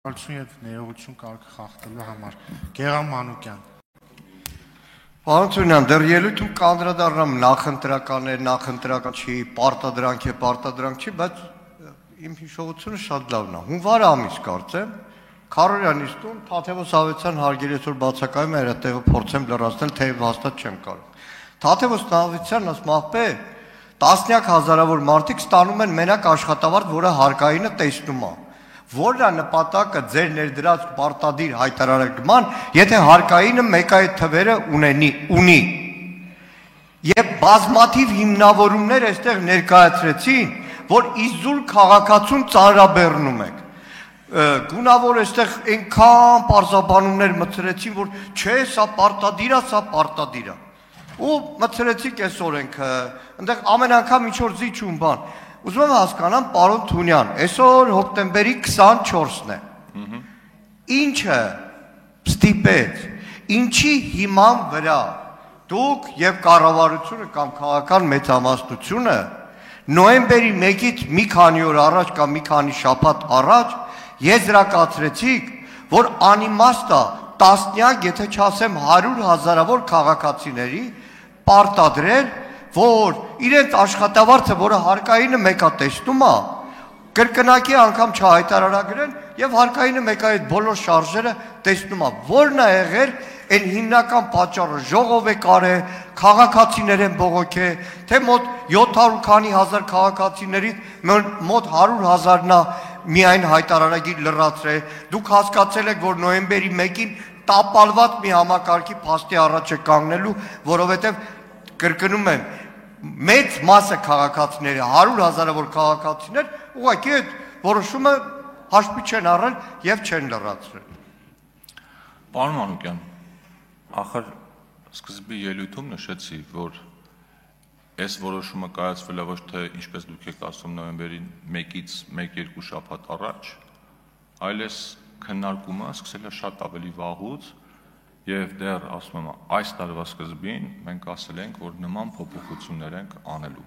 Եւ ներողություն կարգ խախտելու համար Գեղամ Մանուկյան Պարոն Ծունյան, դեռ ելույթում կանդրադառնամ նախընտրական չի, պարտադրանք է, պարտադրանք չի, բայց իմ հիշողությունը շատ լավն է։ Հունվար ամիս կարծեմ, Քարորյանի տուն Թաթևոս Ավետիսյան հարգելի այսօր բացակայում է, այդ տեղը փորձեմ լրացնել, թեև հաստատ չեմ կարող։ Թաթևոս Ավետիսյանն ասում աղբե, տասնյակ հազարավոր մարդիկ ստանում են մենակ աշխատավարձ, որը հարկայինը տեսնում է։ Որն է նպատակը ձեր ներդրած պարտադիր հայտարարման, եթե հարկայինը մեկ այդ թվերը ունի։ Եվ բազմաթիվ հիմնավորումներ այստեղ ներկայացրեցին, որ իզուր քաղաքացուն ծանրաբեռնում եք։ Գունավոր այստեղ այնքան պարզաբանումներ մտցրեցին, որ չէ, սա պարտադիր է։ Ու մտցրեցիք այս օրենքը, այնտեղ ամեն անգամ ինչ որ զիջում բան։ Ուզում եմ հասկանամ, պարոն Թունյան, այսօր հոկտեմբերի 24-ն է։ Ինչը ստիպեց, ինչի հիման վրա դուք եւ կառավարությունը կամ քաղաքական մեծամասնությունը նոյեմբերի 1-ից մի քանի օր առաջ կամ մի քանի շաբաթ առաջ եզրակացրեցիք, որ անիմաստ է տասնյակ, եթե չասեմ 100 հազարավոր քաղաքացիների պարտադրել, որ իրենց աշխատավարձը, որը հարկայինը մեկա տեսնում է, կրկնակի անգամ չհայտարարագրեն եւ հարկայինը մեկա այդ բոլոր շարժերը տեսնում է։ Որն է եղել այն հիմնական պատճառը, ժողով է կարել, քաղաքացիներ են բողոքել, թե մոտ 700 քանի հազար քաղաքացիներից մոտ 100,000-ն է միայն հայտարարագիր լրացրել։ Դուք հասկացել եք, որ նոյեմբերի 1-ին տապալված մի համակարգի փաստի առաջ է կանգնելու, որովհետեւ կրկնում եմ, մեծ մասը քաղաքացիների, 100 հազարավոր քաղաքացիներ ուղղակի այդ որոշումը հաշվի չեն առել եւ չեն լրացրել։ Պարոն Մանուկյան, ախր սկզբի ելույթում նշեցի, որ այս որոշումը կայացվել է ոչ թե ինչպես դուք եք ասում նոյեմբերի 1-ից 1-2 շաբաթ առաջ, այլ այս քննարկումը սկսել է շատ ավելի վաղուց եւ դեռ ասում եմ այս տարվա սկզբին մենք ասել ենք, որ նման փոփոխություններ ենք անելու։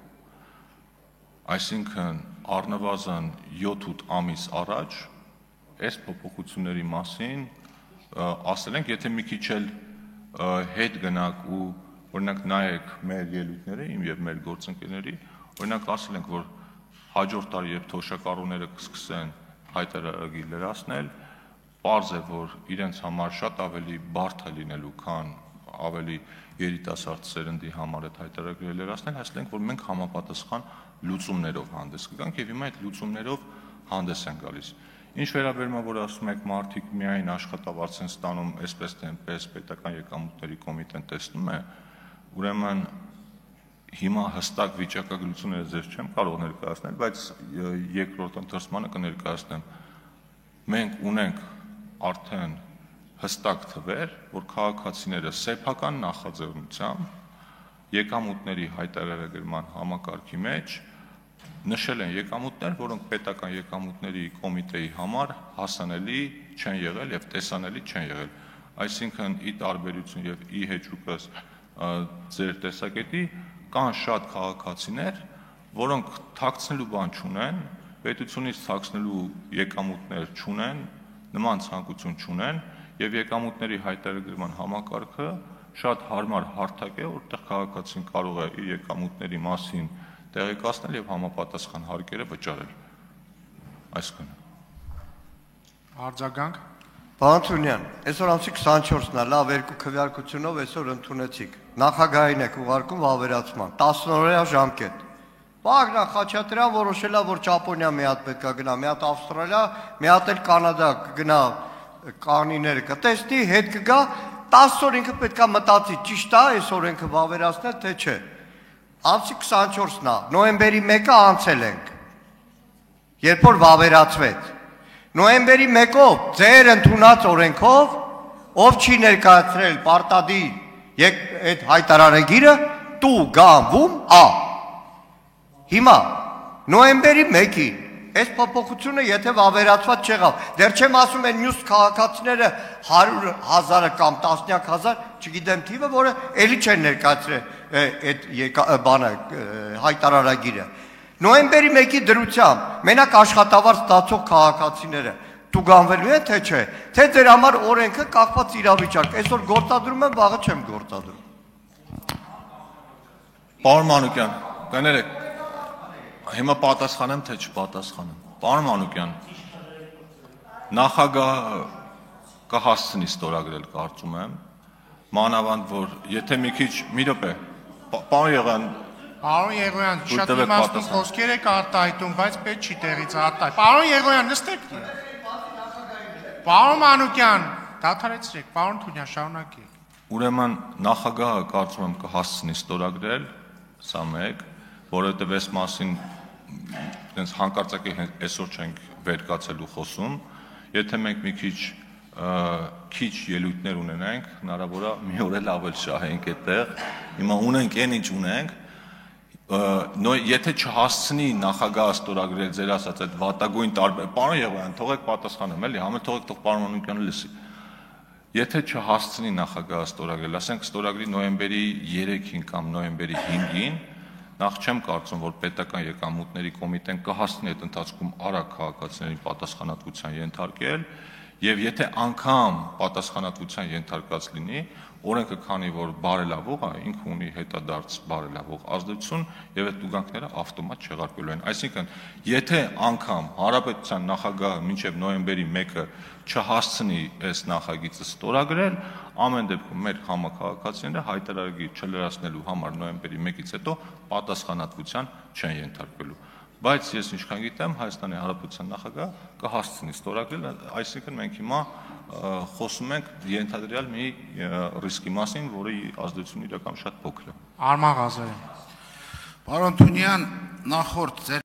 Այսինքն առնվազն 7-8 ամիս առաջ այս փոփոխությունների մասին ասել ենք, եթե մի քիչ էլ հետ գնաք ու օրինակ նայեք մեր ելույթները, իմ եւ մեր գործընկերների, օրինակ ասել ենք, որ հաջորդ տարի երբ թոշակառուները կսկսեն հայտարարագիր լրացնել, պարզ է, որ իրենց համար շատ ավելի բարդ է լինելու, քան ավելի երիտասարդ սերնդի համար այդ հայտարարագիրը լրացնել, ասենք, որ մենք համապատասխան լուծումներով հանդես կգանք եւ հիմա այդ լուծումներով հանդես են գալիս։ Ինչ վերաբերում է, որ ասում եք մարդիկ միայն աշխատավարձ են ստանում, այսպես թե այնպես պետական եկամուտների կոմիտեն տեսնում է, ուրեմն հիմա հստակ վիճակագրությունները ձեզ չեմ կարող ներկայացնել, բայց երկրորդ ընթերցմանը կներկայացնեմ։ Մենք ունենք արդեն հստակ թվեր, որ քաղաքացիները սեփական նախաձեռնությամբ եկամուտների հայտարարագրման համակարգի մեջ նշել են եկամուտներ, որոնք պետական եկամուտների կոմիտեի համար հասանելի չեն եղել եւ տեսանելի չեն եղել։ Այսինքն ի տարբերություն եւ ի հեճուկս ձեր տեսակետի կան շատ քաղաքացիներ, որոնք թաքցնելու բան չունեն, պետությունից թաքցնելու եկամուտներ չունեն, նման ցանկություն չունեն եւ եկամուտների հայտարարման համակարգը շատ հարմար հարթակ է, որտեղ քաղաքացին կարող է իր եկամուտների մասին տեղեկացնել եւ համապատասխան հարկերը վճարել։ Այսքանը։ Արձագանք։ Պարոն Թունյան, այսօր ամսի 24-ն է, լավ երկու քվեարկությունով այսօր ընդունեցիք։ Նախագահին եք ուղարկում վավերացման, 10 օրյա ժամկետ։ Բաղնա Խաչատրյան որոշել է, որ Ճապոնիա մի հատ պետք է գնա, մի հատ Ավստրալիա, մի հատ էլ Կանադա կգնա կանիները կտեսնի, հետ կգա, 10 օր ինքը պետք է մտածի, ճիշտ է այս օրենքը վավերացնել, թե չէ։ Ամսի 24-ն է, նոյեմբերի 1-ը անցել ենք, երբ որ վավերացվեց։ Նոյեմբերի 1-ով ձեր ընդունած օրենքով, ով չի ներկայացրել պարտադիր այդ հայտարարագիրը, տու գանվում ա։ Հիմա նոյեմբերի 1-ին այս փոփոխությունը եթե վավերացված չեղավ, դեռ չեմ ասում են մյուս քաղաքացիները 100,000 կամ տասնյակ հազար, չգիտեմ թիվը, որը էլի չեն ներկայացրել այդ բանը հայտարարագիրը։ Նոյեմբերի 1-ի դրությամբ մենակ աշխատավարձ ստացող քաղաքացիները տուգանվելու է, թե չէ, թե ձեր համար օրենքը կախված իրավիճակ, այսօր գործադրում եմ, վաղը չեմ գործադրում։ Պարոն Մանուկյան, կներեք, հիմա պատասխանեմ, թե չպատասխանեմ։ Պարոն Մանուկյան, նախագահը կհասցնի ստորագրել, կարծում եմ, մանավանդ, որ եթե մի քիչ, մի րոպե, պարոն Եղոյան, Պարոն Եղոյան, շատ իմաստուն խոսքեր եք արտահայտում, բայց պետք չի տեղից արտահայտ։ Պարոն Եղոյան, նստեք։ Պարոն Մանուկյան, դադարեցրեք, պարոն Թունյան, շարունակեք։ Ուրեմն նախագահը կարծում եմ կհասցնի ստորագրել, սա մեկ, որովհետև այս մասին այնց հանկարծակի այսօր չենք վերկացել ու խոսում, եթե մենք մի քիչ ելույթներ ունենենք, հնարավոր է մի օր էլ ավել շահենք այդտեղ, հիմա ունենք այն ինչ ունենք, եթե չհասցնի նախագահը ստորագրել ձեր ասած այդ վատագույն տարբեր, պարոն Եղոյան, թողեք պատասխանեմ, էլի, համը թողեք պարոն Մանուկյանը լսի։ Եթե չհասցնի նախագահը ստորագրել, ասենք ստորագրի նոյեմբերի 3-ին կամ նոյեմբերի 5-ին, նախ չեմ կարծում, որ պետական եկամուտների կոմիտեն կհասցնի այդ ընթացքում արագ քաղաքացիներին պատասխանատվության ենթարկել, եւ եթե անգամ պատասխանատվության ենթարկած լինի, օրենքը քանի որ բարելավող է, ինքը ունի հետադարձ բարելավող ազդեցություն եւ այդ տուգանքները ավտոմատ չեղարկվելու են։ Այսինքն, եթե անգամ հանրապետության նախագահը մինչեւ նոյեմբերի 1-ը չհասցնի այս նախագիծը ստորագրել, ամեն դեպքում մեր համակարգացիները հայտարարի չլրացնելու համար նոյեմբերի 1-ից հետո պատասխանատվության չեն ենթարկվելու։ Բայց ես ինչքան գիտեմ, Հայաստանի Հանրապետության նախագահը կհասցնի ստորագրել, այսինքն մենք հիմա խոսում ենք ենթադրյալ մի ռիսկի մասին, որի ազդեցությունը իրական շատ փոքր է։ Արման Ղազարյան։ Պարոն Թունյան, նախորդ